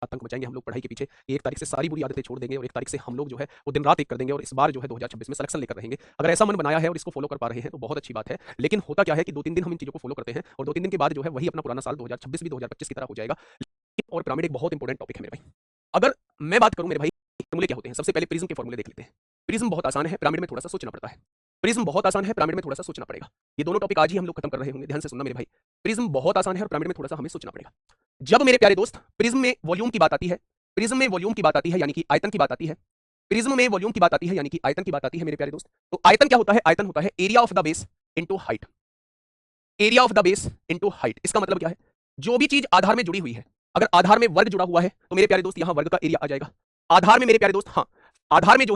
आतंक मचाएंगे हम लोग पढ़ाई के पीछे। 1 तारीख से सारी बुरी आदतें छोड़ देंगे और 1 तारीख से हम लोग जो है वो दिन रात एक कर देंगे और इस बार जो है 2026 में सिलेक्शन लेकर रहेंगे। अगर ऐसा मन बनाया है और इसको फॉलो कर पा रहे हैं तो बहुत अच्छी बात है। लेकिन होता क्या है कि 2-3 दिन हम इन चीज़ों को फॉलो करते हैं और 2-3 दिन के बाद जो है वही अपना पुराना साल 2026 भी 2025 की तरह हो जाएगा। और पिरामिड एक बहुत इंपॉर्टेंट टॉपिक है मेरे भाई। अगर मैं बात करूं मेरे भाई, फॉर्मूले क्या होते हैं? सबसे पहले प्रिज्म के फॉर्मूले देख लेते हैं। प्रिज्म बहुत आसान है, पिरामिड में थोड़ा सा सोचना पड़ता है। प्रिज्म बहुत आसान है, पिरामिड में थोड़ा सा सोचना पड़ेगा। ये दोनों टॉपिक आज ही हम लोग खत्म कर रहे होंगे, ध्यान से सुनना मेरे भाई। प्रिज्म बहुत आसान है और पिरामिड में थोड़ा सा हमें सोचना पड़ेगा। जब मेरे प्यारे दोस्त प्रिज्म में वॉल्यूम की बात आती है, प्रिज्म में वॉल्यूम की बात आती है यानी कि आयतन की बात आती है, प्रिज्म में वॉल्यूम की बात आती है यानी कि आयतन की बात आती है मेरे प्यारे दोस्त, तो आयतन क्या होता है? आयतन होता है area of the base into height. Area of the base into height, इसका मतलब क्या है? जो भी चीज आधार में जुड़ी हुई है, अगर आधार में वर्ग जुड़ा हुआ है तो मेरे प्यारे दोस्त यहां वर्ग का एरिया आ जाएगा। आधार में मेरे प्यारे दोस्त, हाँ, आधार में जो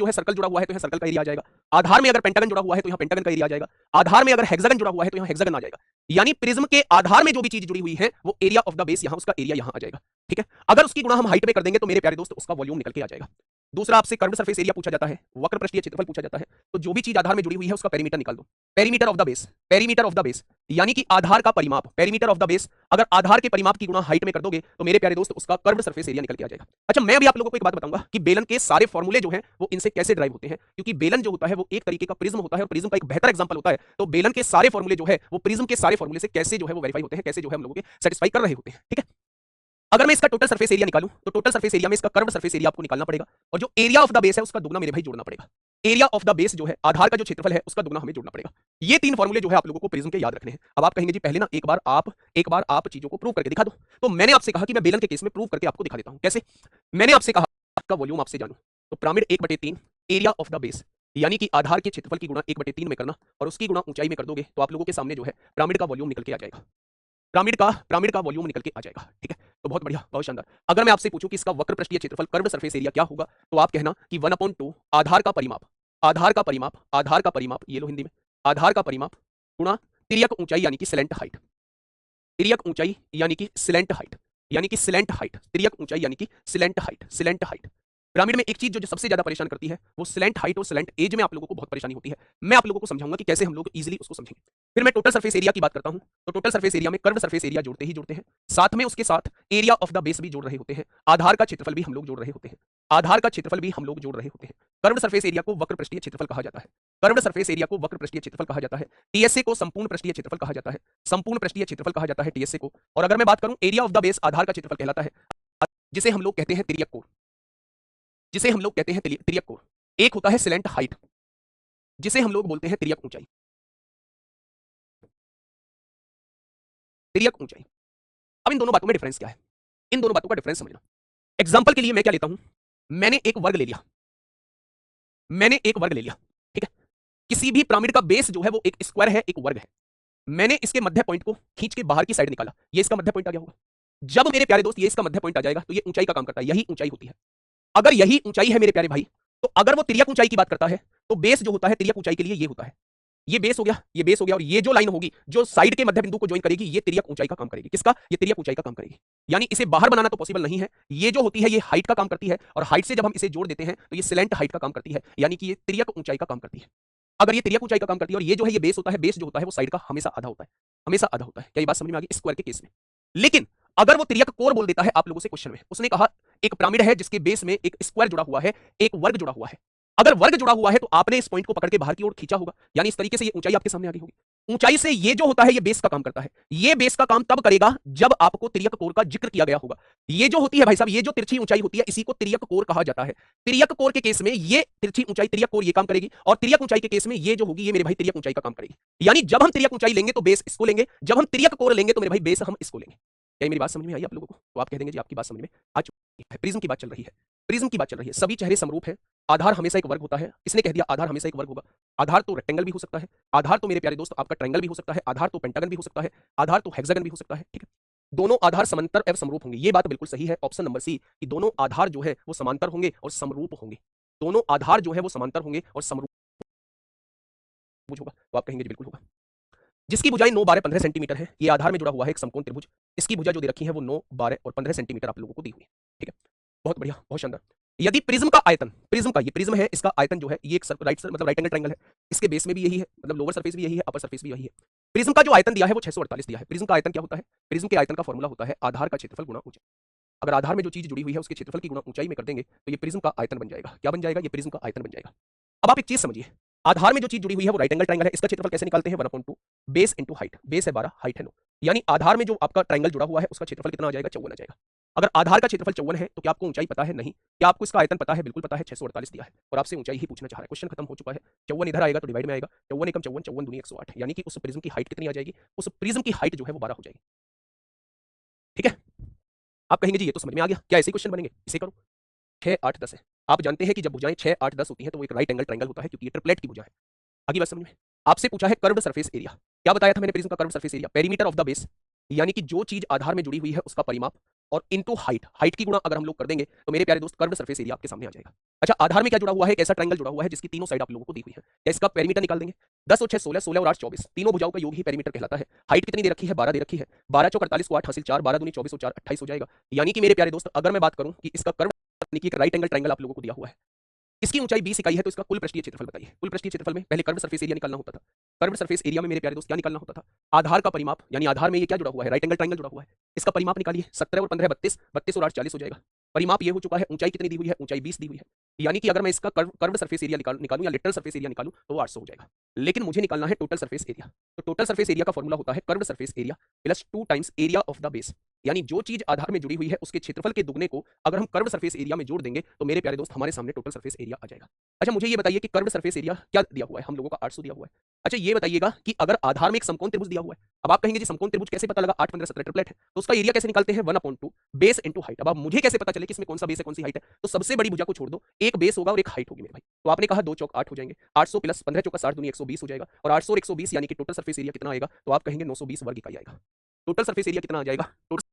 है सर्कल जुड़ा हुआ है तो यहां सर्कल का एरिया आ जाएगा। आधार में अगर पेंटागन जुड़ा हुआ है तो यहां पेंटागन का एरिया आ जाएगा। आधार में अगर हेक्सागन जुड़ा हुआ है तो यहां हेक्सागन आ जाएगा। यानी प्रिज्म के आधार में जो भी चीज जुड़ी हुई है वो एरिया ऑफ द बेस, यहां उसका एरिया यहां आ जाएगा। ठीक है, अगर उसकी गुणा हम हाइट पे कर देंगे तो मेरे प्यारे दोस्त उसका वॉल्यूम निकल के आ जाएगा। दूसरा, आपसे कर्व्ड सरफेस एरिया पूछा जाता है, वक्र पृष्ठीय क्षेत्रफल पूछा जाता है, तो जो भी चीज आधार में जुड़ी हुई है उसका पेरीमीटर निकाल दो। Perimeter of the base, perimeter of the base यानी कि आधार का परिमाप, पेरीमीटर ऑफ द बेस, अगर आधार के परिमाप की गुणा हाइट में कर दोगे तो मेरे प्यारे दोस्त उसका कर्व्ड सरफेस एरिया निकल के आ जाएगा। अच्छा, मैं भी आप लोगों को एक बात बताऊंगा कि बेलन के सारे फॉर्मूले जो हैं वो इनसे कैसे ड्राइव होते हैं, क्योंकि बेलन जो होता है वो एक तरीके का प्रिज्म होता है और प्रिज्म का एक बेहतर एग्जांपल होता है। तो बेलन के सारे फॉर्मूले जो है वो प्रिज्म के सारे फॉर्मूले से कैसे जो है वो वेरीफाई होते हैं, कैसे जो है हम लोगों के सेटिस्फाई कर रहे होते हैं। ठीक है, अगर मैं इसका टोटल सरफेस एरिया निकालूं तो टोटल सरफेस एरिया में इसका कर्व्ड सरफेस एरिया आपको निकालना पड़ेगा और जो एरिया ऑफ द बेस है उसका दुगना मेरे भाई जोड़ना पड़ेगा। एरिया ऑफ द बेस जो है आधार का जो क्षेत्रफल है उसका दुगना हमें जोड़ना पड़ेगा। ये 3 फॉर्मूले जो है आप लोगों को प्रिज्म के याद रखने हैं। अब आप कहेंगे जी पहले ना एक बार आप चीजों को प्रूव करके दिखा दो, तो मैंने आपसे कहा कि मैं बेलन के केस में प्रूव करके आपको दिखा देता हूं। कैसे? मैंने आपसे कहा आपका वॉल्यूम आपसे जानूं, तो pyramid 1/3 area of the base यानी कि आधार के क्षेत्रफल की गुणा 1/3 में करना और उसकी गुणा ऊंचाई में कर दोगे तो आप लोगों के सामने जो है पिरामिड का वॉल्यूम निकल के आ जाएगा। पिरामिड का वॉल्यूम निकल के आ जाएगा। ठीक है, तो बहुत बढ़िया, बहुत शानदार। अगर मैं आपसे पूछूं कि इसका वक्र पृष्ठीय क्षेत्रफल कर्व्ड सरफेस एरिया क्या होगा, तो आप कहना कि 1/2 आधार का परिमाप, ये लो हिंदी में, आधार का परिमाप गुणा तिर्यक ऊंचाई यानी कि स्लैंट हाइट, तिर्यक ऊंचाई यानी कि स्लैंट हाइट, तिर्यक ऊंचाई यानी कि स्लैंट हाइट। पिरामिड में एक चीज जो सबसे ज्यादा परेशान करती है वो स्लैंट हाइट और स्लैंट एज में आप लोगों को बहुत परेशानी होती है। मैं आप लोगों को समझाऊंगा कि कैसे हम लोग इजीली उसको समझेंगे। फिर मैं टोटल सरफेस एरिया की बात करता हूं, तो टोटल सरफेस एरिया में कर्व्ड सरफेस एरिया जोड़ते ही जोड़ते हैं, साथ में उसके साथ एरिया ऑफ द बेस भी जोड़ रहे होते हैं, आधार का क्षेत्रफल भी हम लोग जोड़ रहे होते हैं, कर्व्ड सरफेस एरिया को वक्र पृष्ठीय क्षेत्रफल कहा जाता है, टीएसए को संपूर्ण पृष्ठीय क्षेत्रफल कहा जाता है, टीएसए को। और अगर मैं बात करूं एरिया ऑफ द बेस आधार का क्षेत्रफल कहलाता है, जिसे हम लोग कहते हैं तिर्यक कोण, तिर्यक कोण। एक होता है स्लैंट हाइट जिसे हम लोग बोलते हैं तिर्यक ऊंचाई, अब इन दोनों बातों में डिफरेंस क्या है? इन दोनों बातों का डिफरेंस समझना। एग्जांपल के लिए मैं क्या लेता हूं, मैंने एक वर्ग ले लिया, ठीक है, किसी भी पिरामिड का बेस जो है वो एक स्क्वायर है, एक वर्ग है। मैंने इसके मध्य पॉइंट को खींच के बाहर की साइड निकाला, ये इसका मध्य पॉइंट आ गया होगा। जब मेरे प्यारे दोस्त ये इसका मध्य पॉइंट आ जाएगा तो ये ऊंचाई का काम करता है, यही ऊंचाई होती है। अगर यही ऊंचाई है मेरे प्यारे भाई, तो अगर वो तिर्यक ऊंचाई की बात करता है तो बेस जो होता है तिर्यक ऊंचाई के लिए ये होता है, ये बेस हो गया, और ये जो लाइन होगी जो साइड के मध्य बिंदु को ज्वाइन करेगी ये तिर्यक ऊंचाई का काम करेगी। किसका? ये तिर्यक ऊंचाई का काम करेगी। यानी इसे बाहर बनाना तो पॉसिबल नहीं है, ये जो होती है ये हाइट का काम करती है और हाइट से जब हम इसे जोड़ देते हैं तो ये स्लैंट हाइट का काम करती है, यानी कि ये तिर्यक ऊंचाई का काम करती है। अगर ये तिर्यक ऊंचाई का काम करती है और ये जो है ये बेस होता है, बेस जो होता है वो साइड का हमेशा आधा होता है। क्या ये बात समझ में आ गई? स्क्वायर के केस में। लेकिन अगर वो तिर्यक कोण बोल देता है आप लोगों से क्वेश्चन में, उसने कहा एक पिरामिड है जिसके बेस में एक स्क्वायर जुड़ा हुआ है, एक वर्ग जुड़ा हुआ है। अगर वर्ग जुड़ा हुआ है तो आपने इस पॉइंट को पकड़ के बाहर की ओर खींचा होगा, यानी इस तरीके से ये ऊंचाई आपके सामने आ गई होगी। ऊंचाई से ये जो होता है ये बेस का काम करता है। ये बेस का काम तब करेगा जब आपको तिर्यक कोण का जिक्र किया गया होगा। ये जो होती है भाई साहब, ये जो तिरछी ऊंचाई होती है इसी को तिर्यक कोण कहा जाता है। तिर्यक कोण के केस में ये तिरछी ऊंचाई तिर्यक कोण ये काम करेगी और तिर्यक ऊंचाई के केस में ये जो होगी ये मेरे भाई तिर्यक ऊंचाई का काम करेगी। यानी जब हम तिर्यक ऊंचाई लेंगे तो बेस इसको लेंगे, जब हम तिर्यक कोण लेंगे तो मेरे भाई बेस हम इसको लेंगे। क्या मेरी बात समझ में आई आप लोगों को? तो आप कह देंगे जी आपकी बात समझ में आ चुकी है। प्रिज्म की बात चल रही है, सभी चेहरे समरूप हैं, आधार हमेशा एक वर्ग होता है। इसने कह दिया आधार हमेशा एक वर्ग होगा। आधार तो रेक्टेंगल भी हो सकता है, आधार तो मेरे प्यारे दोस्त आपका ट्रायंगल भी हो सकता है, आधार तो पेंटागन भी हो सकता है, आधार तो हेक्सागन भी हो सकता है। ठीक है, दोनों आधार समांतर एवं समरूप होंगे, ये बात बिल्कुल सही है। ऑप्शन नंबर सी कि दोनों आधार जो है वो समांतर होंगे और समरूप होंगे, दोनों आधार जो है वो समांतर होंगे और समरूप होगा। तो आप कहेंगे जी बिल्कुल होगा। जिसकी भुजाएं 9, 12, 15 सेंटीमीटर है, ये आधार में जुड़ा हुआ है एक समकोण त्रिभुज। इसकी भुजा जो दे रखी है वो 9, 12 और 15 सेंटीमीटर आप लोगों को दी हुई है। ठीक है, बहुत बढ़िया, बहुत शानदार। यदि प्रिज्म का आयतन, प्रिज्म का ये प्रिज्म है, इसका आयतन जो है ये एक राइट एंगल ट्रायंगल है, इसके बेस में भी यही है, मतलब लोअर सरफेस भी यही है, अपर सरफेस भी यही है। प्रिज्म का जो आयतन दिया है वो 648 दिया है। प्रिज्म का आयतन क्या होता है? प्रिज्म के आयतन का फॉर्मूला होता है आधार का क्षेत्रफल गुणा ऊंचाई। अगर आधार में जो चीज जुड़ी हुई है उसके क्षेत्रफल की गुणा ऊंचाई में कर देंगे तो ये प्रिज्म का आयतन बन जाएगा। क्या बन जाएगा? ये प्रिज्म का आयतन बन जाएगा। अब आप एक चीज समझिए, आधार में जो चीज जुड़ी हुई है वो राइट एंगल ट्रायंगल है, इसका क्षेत्रफल कैसे निकालते हैं? 1/2 बेस इंटू हाइट, बेस है 12, हाइट है 9, यानी आधार में जो आपका ट्रायंगल जुड़ा हुआ है उसका क्षेत्रफल कितना आ जाएगा? 54 आ जाएगा। अगर आधार का क्षेत्रफल 54 है तो क्या आपको ऊंचाई पता है? नहीं। क्या आपको इसका आयतन पता है? बिल्कुल पता है, 648 दिया है और आपसे ऊंचाई ही पूछना चाह रहा है। क्वेश्चन खत्म हो चुका है। 54 इधर आएगा तो डिवाइड में आएगा, 54 एकम 54, 54 दूनी 108, यानी कि उस प्रिज्म की हाइट कितनी आ जाएगी? उस प्रिज्म की हाइट जो है वो 12 हो जाएगी। ठीक है, आप कहेंगे जी ये तो समझ में आ गया, क्या ऐसे ही क्वेश्चन बनेंगे? इसे करो। 6 8 10 है। आप जानते हैं कि जब भुजाएं 6 8 10 होती हैं तो वो एक राइट एंगल ट्रायंगल होता है क्योंकि ये ट्रिपलेट की भुजा है। आगे बात समझ में? आपसे पूछा है कर्व्ड सरफेस एरिया। क्या बताया था मैंने प्रिज्म का curved surface area? Perimeter of the base, यानी कि जो चीज आधार में जुड़ी हुई है उसका परिमाप, और इनटू हाइट, हाइट की गुणा अगर हम लोग कर देंगे तो मेरे प्यारे दोस्त कर्व्ड सरफेस एरिया आपके सामने आ जाएगा। अच्छा, आधार में क्या जुड़ा हुआ है? एक ऐसा ट्रायंगल जुड़ा हुआ है जिसकी तीनों साइड आप लोगों को दी हुई है। क्या इसका पेरीमीटर निकाल देंगे? 10 और 6 16, 16 और 8 24, तीनों भुजाओं का योग ही पेरीमीटर कहलाता है। हाइट कितनी दे रखी है? 12 दे रखी है। 12 चौक 48 को 8 हासिल 4, 12 दूनी 24 और 4 28 हो जाएगा। यानी कि मेरे प्यारे दोस्त अगर मैं बात करूं कि इसका कर्व यानी कि एक राइट एंगल ट्रायंगल आप लोगों को दिया हुआ है, इसकी ऊंचाई 20 इकाई है तो इसका कुल पृष्ठीय क्षेत्रफल बताइए। कुल पृष्ठीय क्षेत्रफल में पहले कर्व सरफेस एरिया निकालना होता था। कर्व सरफेस एरिया में मेरे प्यारे दोस्त क्या निकालना होता था? आधार का परिमाप, यानी आधार में ये क्या जुड़ा हुआ है? राइट एंगल ट्रायंगल जुड़ा हुआ है, इसका परिमाप निकालिए। 17 और 15 32, 32 और 8 40 हो जाएगा। परिमाप ये हो चुका है। ऊंचाई कितनी दी हुई है? ऊंचाई 20 दी हुई है, यानी कि अगर मैं इसका कर्व सरफेस एरिया निकालूं या लेटरल सरफेस एरिया निकालूं तो 800 हो जाएगा। लेकिन मुझे निकालना है टोटल सरफेस एरिया। तो टोटल सरफेस एरिया का फॉर्मूला होता है curve surface area plus 2 times area of the base, यानी जो चीज आधार में जुड़ी हुई है उसके क्षेत्रफल के दुगने को अगर हम कर्व सरफेस एरिया में जोड़ देंगे तो मेरे प्यारे दोस्त हमारे सामने टोटल सरफेस एरिया आ जाएगा। अच्छा, मुझे ये बताइए कि कर्व सरफेस एरिया क्या दिया हुआ है? हम लोगों का 800 दिया हुआ है। अच्छा, ये बताइएगा कि अगर आधार में एक समकोण त्रिभुज दिया हुआ है, अब आप कहेंगे जी समकोण त्रिभुज कैसे पता लगा? 8 15 17 ट्रिपलेट है तो उसका एरिया कैसे निकालते हैं? 1/2 बेस इंटू हाइट। अब आप मुझे कैसे पता चले कि इसमें कौन सा बेस है कौन सी हाइट है? तो सबसे बड़ी भुजा को छोड़ दो, एक बेस होगा और एक हाइट होगी मेरे भाई। तो आपने कहा 2 चौक 8 हो जाएंगे, 800 प्लस 15 चौका 60 दूनी 120 हो जाएगा, और 800 और 120 यानी कि टोटल सरफेस एरिया कितना आएगा? तो आप कहेंगे 920 वर्ग इकाई आएगा। टोटल सरफेस एरिया कितना आ जाएगा? टोटल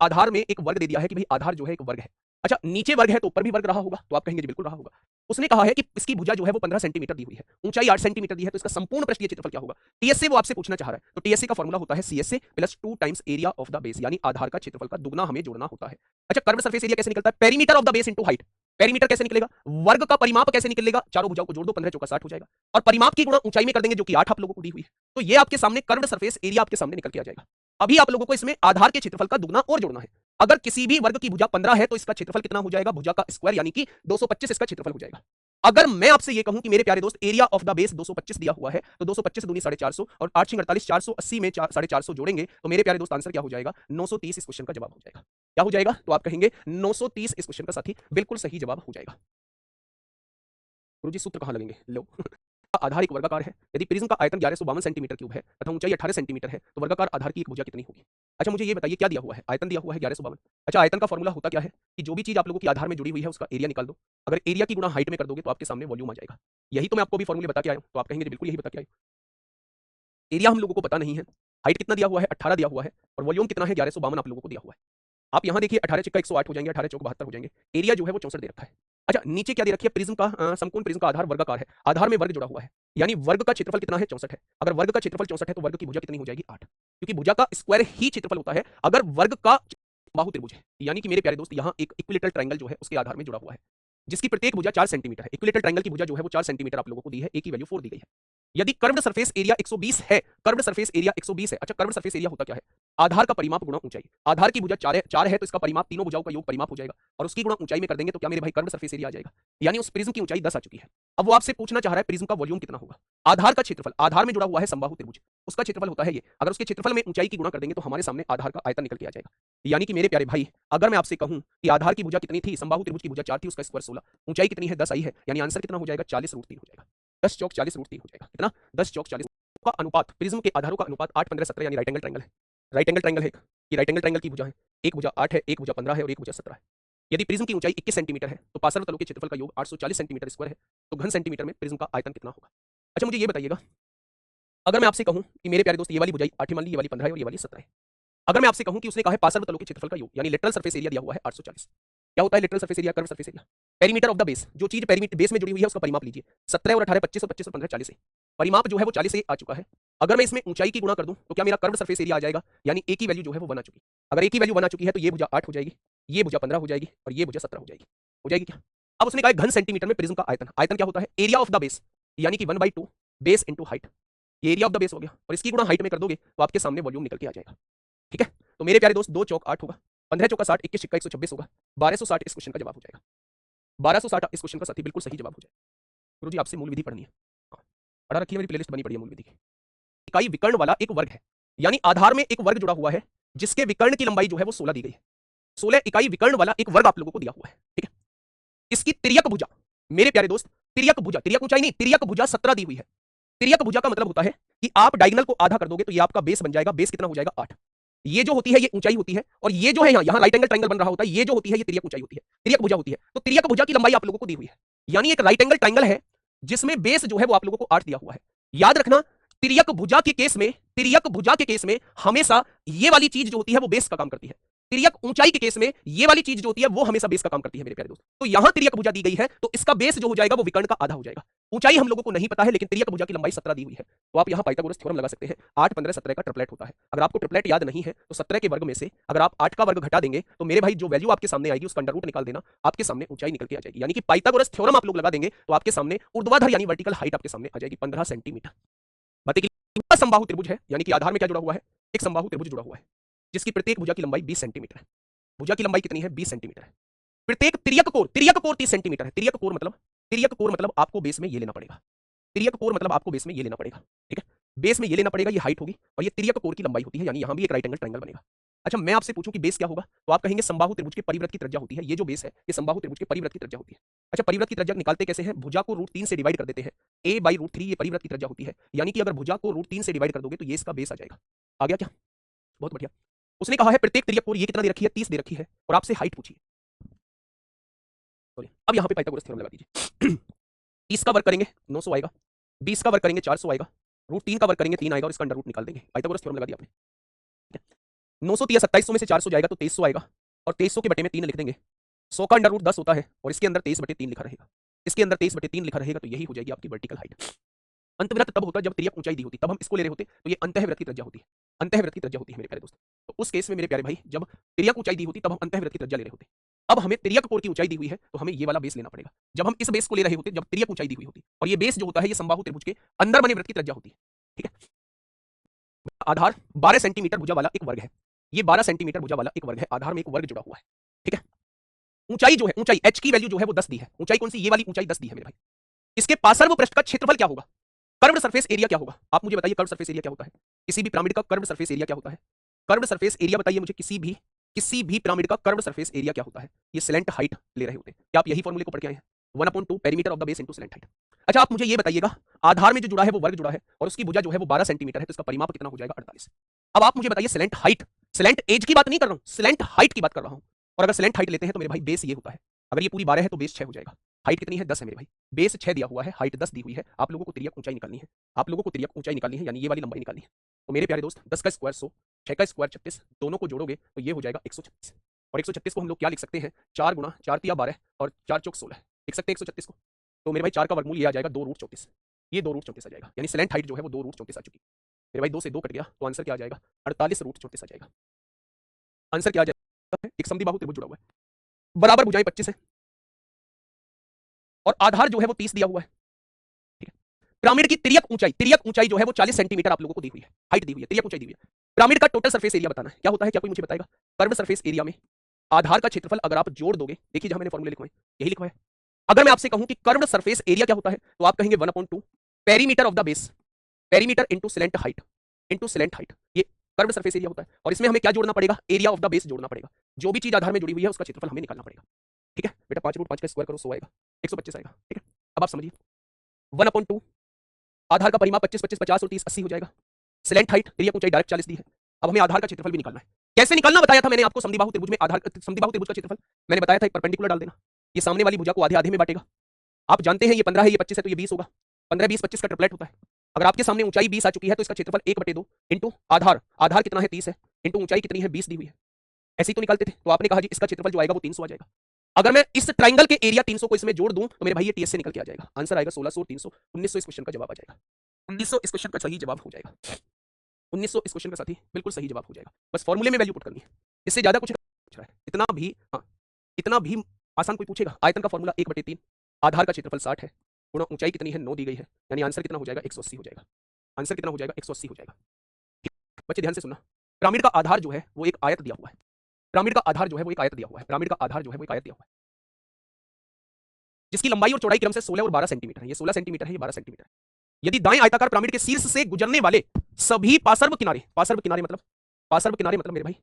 आधार में एक वर्ग दे दिया है कि भाई आधार जो है एक वर्ग है। अच्छा, नीचे वर्ग है तो ऊपर भी वर्ग रहा होगा, तो आप कहेंगे जी बिल्कुल रहा होगा। उसने कहा है कि इसकी भुजा जो है वो 15 सेंटीमीटर दी हुई है, ऊंचाई 8 सेंटीमीटर दी है, तो इसका संपूर्ण पृष्ठीय क्षेत्रफल क्या होगा? टीएसए वो आपसे पूछना चाह रहा है, तो टीएसए का फॉर्मूला होता है CSA plus 2 times area of the base, यानी आधार का क्षेत्रफल का दुगना हमें जोड़ना होता है। अच्छा, कर्व सरफेस एरिया कैसे निकलता है? Perimeter of the base into height. Perimeter कैसे निकलेगा? वर्ग का परिमाप कैसे निकलेगा? चारों भुजाओं को जोड़ दो, 15 चौका 60 हो जाएगा, और परिमाप की गुणा ऊंचाई में कर देंगे जो कि 8 आप लोगों को दी हुई है, तो ये आपके सामने कर्व सरफेस एरिया आपके सामने निकल के आ जाएगा। अभी आप लोगों को इसमें आधार के क्षेत्रफल का दुगना और जोड़ना है। अगर किसी भी वर्ग की भुजा 15 है तो इसका क्षेत्रफल कितना हो जाएगा? भुजा का स्क्वायर यानी कि 225 इसका क्षेत्रफल हो जाएगा। अगर मैं आपसे ये कहूं कि मेरे प्यारे दोस्त एरिया ऑफ द बेस 225 दिया हुआ है तो 225 दूनी 450 और 8 6 48, 480 में 450 जोड़ेंगे तो मेरे प्यारे दोस्त आंसर क्या हो जाएगा? 930 इस क्वेश्चन का जवाब हो जाएगा। क्या हो जाएगा? तो आप कहेंगे 930 इस क्वेश्चन का साथी बिल्कुल सही जवाब हो जाएगा। गुरुजी सूत्र कहां लगेंगे? लो आधार एक वर्गाकार है, यदि प्रिज्म का आयतन 1152 सेंटीमीटर क्यूब है तथा ऊंचाई 18 सेंटीमीटर है तो वर्गाकार आधार की एक भुजा कितनी होगी? अच्छा, मुझे ये बताइए क्या दिया हुआ है? आयतन दिया हुआ है 1152। अच्छा, आयतन का फॉर्मूला होता क्या है कि जो भी चीज आप लोगों की आधार में जुड़ी हुई है उसका एरिया निकाल दो। अगर एरिया की गुणा हाइट में कर दोगे तो आपके सामने वॉल्यूम आ जाएगा। यही तो मैं आपको भी फॉर्मूले बता के आया हूं, तो आप कहेंगे बिल्कुल यही बता के आया। एरिया हम लोगों को पता नहीं है, हाइट कितना दिया हुआ है? 18 दिया हुआ है, और वॉल्यूम कितना है? 1152 आप लोगों को दिया हुआ है। आप यहां देखिए 18 चिक्का 108 हो जाएंगे, 18 चौक 72 हो जाएंगे। एरिया जो है वो 64 दे रखा है। अच्छा, नीचे क्या दे रखी है? प्रिज्म का समकोण प्रिज्म का आधार वर्गाकार है, आधार में वर्ग जुड़ा हुआ है, यानी वर्ग का क्षेत्रफल कितना है? 64 है। अगर वर्ग का क्षेत्रफल 64 है तो वर्ग की भुजा कितनी हो जाएगी? 8, क्योंकि भुजा का स्क्वायर ही क्षेत्रफल होता है। अगर वर्ग का बाहु त्रिभुज है, यानी कि मेरे प्यारे दोस्त यहाँ एक इक्विलेटरल ट्रायंगल जो है उसके आधार में जुड़ा हुआ है, जिसकी प्रत्येक भुजा 4 सेंटीमीटर है। इक्विलेटरल ट्रायंगल की भुजा जो है वो 4 सेंटीमीटर आप लोगों को दी है, ए की वैल्यू 4 दी गई है। यदि कर्व्ड सरफेस एरिया 120 है, कर्व्ड सरफेस एरिया 120 है। अच्छा, कर्व्ड सरफेस एरिया होता क्या है? आधार का परिमाप गुणा ऊंचाई। आधार की भुजा 4 है तो इसका परिमाप तीनों भुजाओं का योग परिमाप हो जाएगा, और उसकी गुणा ऊंचाई में कर देंगे तो क्या मेरे भाई कर्व्ड सरफेस एरिया आ जाएगा, यानी उस प्रिज्म की ऊंचाई 10 आ चुकी है। अब वो आपसे पूछना चाह रहा है प्रिज्म का वॉल्यूम कितना होगा? आधार का क्षेत्रफल, आधार में जुड़ा हुआ है समबाहु त्रिभुज, उसका क्षेत्रफल होता है ये। अगर उसके क्षेत्रफल में ऊंचाई की गुणा कर देंगे तो हमारे सामने आधार का आयतन निकल के आ जाएगा। यानी कि मेरे प्यारे भाई, अगर मैं आपसे कहूं कि आधार की भुजा कितनी थी? समबाहु त्रिभुज की भुजा 4 थी, उसका स्क्वायर 16, ऊंचाई कितनी है? 10 आई है, यानी आंसर कितना हो जाएगा? 40√3 हो जाएगा। 10 चौक 40√3 हो जाएगा। कितना? 10 चौक 40 का अनुपात, प्रिज्म के आधारों का अनुपात 8 15 17, यानी राइट एंगल ट्रायंगल है। राइट एंगल ट्रायंगल है कि राइट एंगल ट्रायंगल की भुजा है, एक भुजा 8 है, एक भुजा 15 है और एक भुजा 17 है। यदि प्रिज्म की ऊंचाई 21 सेंटीमीटर है तो पार्श्व तलों के क्षेत्रफल का योग 840 सेंटीमीटर स्क्वायर है, तो घन सेंटीमीटर में प्रिज्म का आयतन कितना होगा? अच्छा, मुझे ये बताइएगा, अगर मैं आपसे कहूं कि मेरे प्यारे दोस्त ये वाली भुजाई 8 मान ली, ये वाली 15 है और ये वाली 17 है। अगर मैं आपसे कहूं कि उसने कहा है पार्श्व तलों के क्षेत्रफल का योग, यानी लेटरल सरफेस एरिया दिया हुआ है 840। क्या होता है lateral surface area? Curve surface area. Perimeter of the base, जो चीज पेरीमीटर बेस में जुड़ी हुई है उसका परिमाप लीजिए। 17 और 18 25 और 25 और 15 40 है। परिमाप जो है वो 40 से आ चुका है। अगर मैं इसमें ऊंचाई की गुणा कर दूं तो क्या मेरा कर्व सरफेस एरिया आ जाएगा? यानी ए की वैल्यू जो है वो 1 आ चुकी। अगर ए की वैल्यू 1 आ चुकी है तो ये भुजा 8 हो जाएगी, ये भुजा 15 हो जाएगी और ये भुजा 17 हो जाएगी। हो जाएगी क्या? अब उसने कहा घन सेंटीमीटर में प्रिज्म का आयतन। आयतन क्या होता है? एरिया ऑफ द बेस, यानी कि 1/2 बेस इंटू हाइट। ये एरिया ऑफ द बेस हो गया, और इसकी गुणा हाइट में कर दोगे तो आपके सामने वॉल्यूम निकल के आ जाएगा। ठीक है, तो मेरे प्यारे दोस्त 2 चौक 8 होगा, 15 चौका 60, 21 छिक्का 126 होगा, 1260 इस क्वेश्चन का जवाब हो जाएगा। 1260 इस क्वेश्चन का साथी बिल्कुल सही जवाब हो जाएगा। गुरुजी आपसे मूल विधि पढ़नी है। हाँ, पढ़ा रखी है, मेरी प्लेलिस्ट बनी पड़ी है मूल विधि की। इकाई विकर्ण वाला एक वर्ग है, यानी आधार में एक वर्ग जुड़ा हुआ है जिसके विकर्ण की लंबाई जो है वो 16 दी गई है। 16 इकाई विकर्ण वाला एक वर्ग आप लोगों को दिया हुआ है, ठीक है। इसकी तिर्यक भुजा, मेरे प्यारे दोस्त, तिर्यक भुजा, तिर्यक ऊंचाई नहीं, तिर्यक भुजा 17 दी हुई है। तिर्यक भुजा का मतलब होता है कि आप डायगोनल को आधा कर दोगे तो ये आपका बेस बन जाएगा। बेस कितना हो जाएगा? 8। ये जो होती है ये ऊंचाई होती है, और ये जो है यहां राइट एंगल ट्रायंगल बन रहा होता है, ये जो होती है ये तिर्यक ऊंचाई होती है, तिर्यक भुजा होती है। तो तिर्यक भुजा की लंबाई आप लोगों को दी हुई है, यानी एक राइट एंगल ट्रायंगल है जिसमें बेस जो है वो आप लोगों को 8 दिया हुआ है। याद रखना, तिर्यक भुजा के केस में, तिर्यक भुजा के केस में हमेशा ये वाली चीज जो होती है वो बेस का काम करती है। तिर्यक ऊंचाई के केस में ये वाली चीज जो होती है वो हमेशा बेस का काम करती है मेरे प्यारे दोस्त। तो यहां तिर्यक भुजा दी गई है तो इसका बेस जो हो जाएगा वो विकर्ण का आधा हो जाएगा। ऊंचाई हम लोगों को नहीं पता है, लेकिन तिर्यक भुजा की लंबाई 17 दी हुई है। तो आप यहां पाइथागोरस थ्योरम लगा सकते हैं। 8 15 17 का ट्रिपलेट होता है। अगर आपको ट्रिपलेट याद नहीं है तो 17 के वर्ग में से अगर आप 8 का वर्ग घटा देंगे तो मेरे भाई जो वैल्यू आपके सामने आएगी उसका अंडर रूट निकाल देना, आपके सामने ऊंचाई निकल के आ जाएगी। यानी कि पाइथागोरस थ्योरम आप लोग लगा देंगे तो आपके सामने ऊर्ध्वाधर यानी वर्टिकल हाइट आपके सामने आ जाएगी 15 सेंटीमीटर। बातें क्लियर? समबाहु त्रिभुज है, यानी कि आधार में क्या जुड़ा हुआ है? एक समबाहु त्रिभुज जुड़ा हुआ है जिसकी प्रत्येक भुजा की लंबाई 20 सेंटीमीटर है। भुजा की लंबाई कितनी है? 20 सेंटीमीटर है। प्रत्येक तिर्यक कोण, तिर्यक कोण 30 सेंटीमीटर है। तिर्यक कोण मतलब, तिर्यक कोण मतलब आपको बेस में ये लेना पड़ेगा। तिर्यक कोण मतलब आपको बेस में ये लेना पड़ेगा, ठीक है। बेस में ये लेना पड़ेगा, ये हाइट होगी और ये तिर्यक कोण की लंबाई होती है, यानी यहां भी एक राइट एंगल ट्रायंगल बनेगा। अच्छा, मैं आपसे पूछूं कि बेस क्या होगा, तो आप कहेंगे समबाहु त्रिभुज के परिवृत्त की त्रिज्या होती है। ये जो बेस है ये समबाहु त्रिभुज के परिवृत्त की त्रिज्या होती है। अच्छा, परिवृत्त की त्रिज्या निकालते कैसे हैं? भुजा को √3 से डिवाइड कर देते हैं। a/√3 ये परिवृत्त की त्रिज्या होती है, यानी कि अगर भुजा को √3 से डिवाइड कर दोगे तो ये इसका बेस आ जाएगा। आ गया क्या? बहुत बढ़िया। उसने कहा है प्रत्येक तिर्यक कोण, ये कितना दे रखी है? 30 दे रखी है, और आपसे हाइट पूछी। अब यहां पे पाइथागोरस थ्योरम लगा दीजिए। 30 का वर्ग करेंगे 900 आएगा, 20 का वर्ग करेंगे 400 आएगा, √3 का वर्ग करेंगे 3 आएगा और इसका अंडर रूट निकाल देंगे। पाइथागोरस थ्योरम लगा दिया आपने। 900 3 2700 में से 400 जाएगा तो 2300 आएगा, और 2300 के बटे में 3 लिख देंगे। 100 का अंडर रूट 10 होता है और इसके अंदर 23/3 लिखा रहेगा, इसके अंदर 23/3 लिखा रहेगा, तो यही हो जाएगी आपकी वर्टिकल हाइट। अंतःवृत्त तब होता है जब तिर्यक ऊंचाई दी होती, तब हम इसको ले रहे होते, तो ये अंतःवृत्त की त्रिज्या होती है। अंतःवृत्त की त्रिज्या होती है मेरे प्यारे दोस्त। तो उस केस में मेरे प्यारे भाई जब तिर्यक ऊंचाई दी होती तब हम अंतःवृत्त की त्रिज्या ले रहे होते। अब हमें तिर्यक कोण की ऊंचाई दी हुई है तो हमें ये वाला बेस लेना पड़ेगा। जब हम इस बेस को ले रहे होते जब तिर्यक ऊंचाई दी हुई होती, और ये बेस जो होता है ये समबाहु त्रिभुज के अंदर बने वृत्त की त्रिज्या होती है, ठीक है। आधार 12 सेंटीमीटर भुजा वाला एक वर्ग है, ये 12 सेंटीमीटर भुजा वाला एक वर्ग है, आधार में एक वर्ग जुड़ा हुआ है, ठीक है। ऊंचाई जो है, ऊंचाई h की वैल्यू जो है वो 10 दी है। ऊंचाई कौन सी? ये वाली ऊंचाई 10 दी है मेरे भाई। इसके पार्श्व पृष्ठ का क्षेत्रफल क्या होगा? कर्व्ड सरफेस एरिया क्या होगा? आप मुझे बताइए कर्व्ड सरफेस एरिया क्या होता है? किसी भी पिरामिड का कर्व्ड सरफेस एरिया क्या होता है? कर्व्ड सरफेस एरिया बताइए मुझे, किसी भी पिरामिड का कर्व्ड सरफेस एरिया क्या होता है? ये स्लैंट हाइट ले रहे होते हैं। क्या आप यही फॉर्मूले को पढ़ के आए हैं? 1/2 perimeter of the base into slant height. अच्छा, आप मुझे ये बताइएगा, आधार में जो जुड़ा है वो वर्ग जुड़ा है और उसकी भुजा जो है वो 12 सेंटीमीटर है, तो इसका परिमाप कितना हो जाएगा? 48। अब आप मुझे बताइए स्लैंट हाइट, स्लैंट एज की बात नहीं कर रहा हूं, स्लैंट हाइट की बात कर रहा हूं। और अगर स्लैंट हाइट लेते हैं तो मेरे भाई बेस ये होता है, अगर ये पूरी 12 है तो बेस 6 हो जाएगा। हाइट कितनी है? 10 है मेरे भाई। बेस 6 दिया हुआ है, हाइट 10 दी हुई है। आप लोगों को तिर्यक ऊंचाई निकालनी है, आप लोगों को तिर्यक ऊंचाई निकालनी है, यानी ये वाली लंबाई निकालनी है। तो मेरे प्यारे दोस्त 10 का स्क्वायर 100, 6 का स्क्वायर 36, दोनों को जोड़ोगे तो ये हो जाएगा 136। और 136 को हम लोग क्या लिख सकते हैं? 4 गुणा 4 तिया 12 और 4 चौक 16 लिख सकते हैं 136 को। तो मेरे भाई 4 का वर्गमूल ये आ जाएगा 2√34, ये 2√34 आ जाएगा, यानी स्लैंट हाइट जो है वो 2√34 आ चुकी है। मेरे भाई 2 से 2 कट गया तो आंसर क्या आ जाएगा? 48√34 आ जाएगा। आंसर क्या आ जाएगा? एक समद्विबाहु त्रिभुज जुड़ा हुआ है, बराबर भुजाएं 25 है और आधार जो है वो 30 दिया हुआ है, ठीक है। पिरामिड की तिर्यक ऊंचाई जो है वो 40 सेंटीमीटर आप लोगों को दी हुई है, हाइट दी हुई है, तिर्यक ऊंचाई दी हुई है। पिरामिड का टोटल सरफेस एरिया बताना है, क्या होता है? क्या कोई मुझे बताएगा? कर्व सरफेस एरिया में आधार का क्षेत्रफल अगर आप जोड़ दोगे, देखिए जहां मैंने फॉर्मूले लिखवाए यही लिखवाया। अगर मैं आपसे कहूं कि कर्व सरफेस एरिया क्या होता है तो आप कहेंगे 1/2 perimeter of the base, perimeter into slant height, into slant height, ये कर्व सरफेस एरिया होता है। और इसमें हमें क्या जोड़ना पड़ेगा? एरिया ऑफ द बेस जोड़ना पड़ेगा। जो भी चीज आधार में जुड़ी हुई है उसका क्षेत्रफल हमें निकालना पड़ेगा, ठीक है बेटा। 5√5 का स्क्वायर करो 100 आएगा, 125 आएगा, ठीक है। अब आप समझिए 1/2 आधार का परिमाप 25 25 50 और 30 80 हो जाएगा। स्लैंट हाइट तिर्यक ऊंचाई डायरेक्ट 40 दी है। अब हमें आधार का क्षेत्रफल भी निकालना है। कैसे निकालना बताया था मैंने आपको? समद्विबाहु त्रिभुज में आधार, समद्विबाहु त्रिभुज का क्षेत्रफल मैंने बताया था, एक परपेंडिकुलर डाल देना, ये सामने वाली भुजा को आधे आधे में बांटेगा। आप जानते हैं ये 15 है, ये 25 है, तो ये 20 होगा। 15 20 25 का ट्रिपलेट होता है। अगर आपके सामने ऊंचाई 20 आ चुकी है तो इसका क्षेत्रफल 1/2 इंटू आधार, आधार कितना है? 30 है, इंटू ऊंचाई कितनी है? 20 दी हुई है। ऐसे ही तो निकालते थे। तो आपने कहा जी इसका क्षेत्रफल जो आएगा वो 300 आ जाएगा। अगर मैं इस ट्राइंगल के एरिया 300 को इसमें जोड़ दूं तो मेरे भाई ये टीएस से निकल के आ जाएगा। आंसर आएगा 1600 और 300 1900 इस क्वेश्चन का जवाब आ जाएगा। 1900 इस क्वेश्चन का सही जवाब हो जाएगा। 1900 इस क्वेश्चन का साथी बिल्कुल सही जवाब हो जाएगा। बस फॉर्मूले में वैल्यू पुट करनी है, इससे ज्यादा कुछ पूछ रहा है। इतना भी, हाँ इतना भी आसान कोई पूछेगा? आयतन का फॉर्मूला 1/3, आधार का क्षेत्रफल 60 है, गुणा ऊंचाई कितनी है? 9 दी गई है, यानी आंसर कितना हो जाएगा? 180 हो जाएगा। आंसर कितना हो जाएगा? 180 हो जाएगा। बच्चे ध्यान से सुनना, पिरामिड का आधार जो है वो एक आयत दिया हुआ है। पिरामिड का आधार जो है वो एक आयत दिया हुआ है, पिरामिड का आधार जो है वो एक आयत दिया हुआ है, जिसकी लंबाई और चौड़ाई क्रम से 16 और 12 सेंटीमीटर है। ये 16 सेंटीमीटर है, ये 12 सेंटीमीटर है। यदि दाएं आयताकार पिरामिड के शीर्ष से गुजरने वाले सभी पार्श्व किनारे, पार्श्व किनारे मतलब मेरे भाई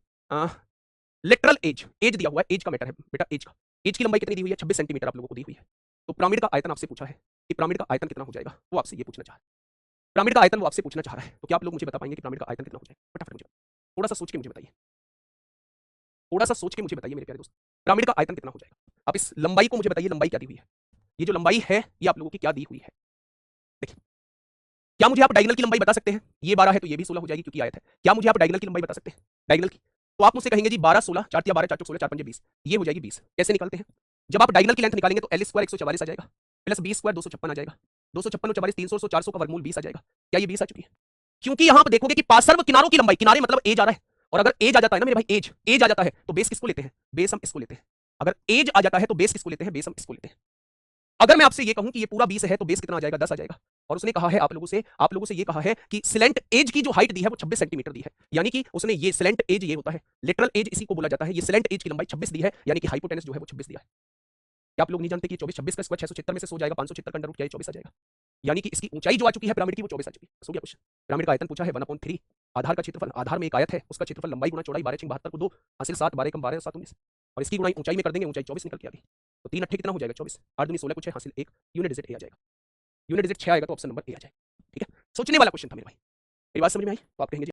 लेटरल एज, एज दिया हुआ है, एज का मैटर है बेटा, एज का, एज की लंबाई कितनी दी हुई है? 26 सेंटीमीटर आप लोगों को दी हुई है। तो पिरामिड का आयतन आपसे पूछा है कि पिरामिड का आयतन कितना हो जाएगा, वो आपसे ये पूछना चाह रहा है। पिरामिड का आयतन वो आपसे पूछना चाह रहा है, तो क्या आप लोग मुझे बता पाएंगे कि पिरामिड का आयतन कितना हो जाएगा? फटाफट मुझे थोड़ा सा सोच के मुझे बताइए, थोड़ा सा सोच के मुझे बताइए मेरे प्यारे दोस्त, पिरामिड का आयतन कितना हो जाएगा? आप इस लंबाई को मुझे बताइए, लंबाई क्या दी हुई है? ये जो लंबाई है ये आप लोगों की क्या दी हुई है? देखिए, क्या मुझे आप डायगोनल की लंबाई बता सकते हैं? ये 12 है तो ये भी 16 हो जाएगी क्योंकि आयत है। क्या मुझे आप डायगोनल की लंबाई बता सकते हैं? डायगोनल की तो आप मुझसे कहेंगे जी 12 16 4 या 12 4 16 4 5 20, ये हो जाएगी 20। कैसे निकालते हैं? जब आप डायगोनल की लेंथ निकालेंगे तो एल स्क्वायर 144 आ जाएगा, प्लस बी स्क्वायर 256 आ जाएगा, 256 और 44 300 400 का वर्गमूल 20 आ जाएगा। क्या ये 20 आ चुकी है? क्योंकि यहां आप देखोगे कि पार्श्व किनारों की लंबाई, किनारे मतलब एज आ रहा है, और अगर एज आ जाता है ना मेरे भाई, एज आ जाता है तो बेस किसको लेते हैं? बेस हम इसको लेते हैं। अगर एज आ जाता है तो बेस किसको लेते हैं? बेस हम इसको लेते हैं। अगर मैं आपसे ये कहूं कि ये पूरा 20 है तो बेस कितना आ जाएगा? 10 आ जाएगा। और उसने कहा है आप लोगों से ये कहा है कि सिलेंट एज की जो हाइट दी है वो 26 सेंटीमीटर दी है, यानी कि उसने ये सिलेंट एज ये होता है, लिटरल एज इसी को बोला जाता है, ये सिलेंट एज की लंबाई 26 दी है, यानी कि हाइपोटेनस जो है वो 26 दिया है। क्या आप लोग नहीं जानते कि 24 26 का स्क्वायर 676 में से 100 जाएगा, 576 का अंडर रूट क्या है 24 आ जाएगा, यानी कि इसकी ऊंचाई जो आ चुकी है पिरामिड की वो 24 आ चुकी है। सो गया क्वेश्चन। पिरामिड का आयतन पूछा है 1/3, आधार का क्षेत्रफल, आधार में एक आयत है, उसका क्षेत्रफल लंबाई गुना चौड़ाई 12 72 को 2 हासिल 7 12 कम 12 7 19, और इसकी गुणाई ऊंचाई में कर देंगे, ऊंचाई 24 निकल के आ गई। तो 3 अट्ठे कितना हो जाएगा? 24, 8 दूनी 16 कुछ है, हासिल 1, यूनिट डिजिट ए आ जाएगा, यूनिट डिजिट 6 आएगा तो ऑप्शन नंबर ए आ जाएगा। ठीक है, सोचने वाला क्वेश्चन था मेरे भाई, मेरी बात समझ में आई? तो आप कहेंगे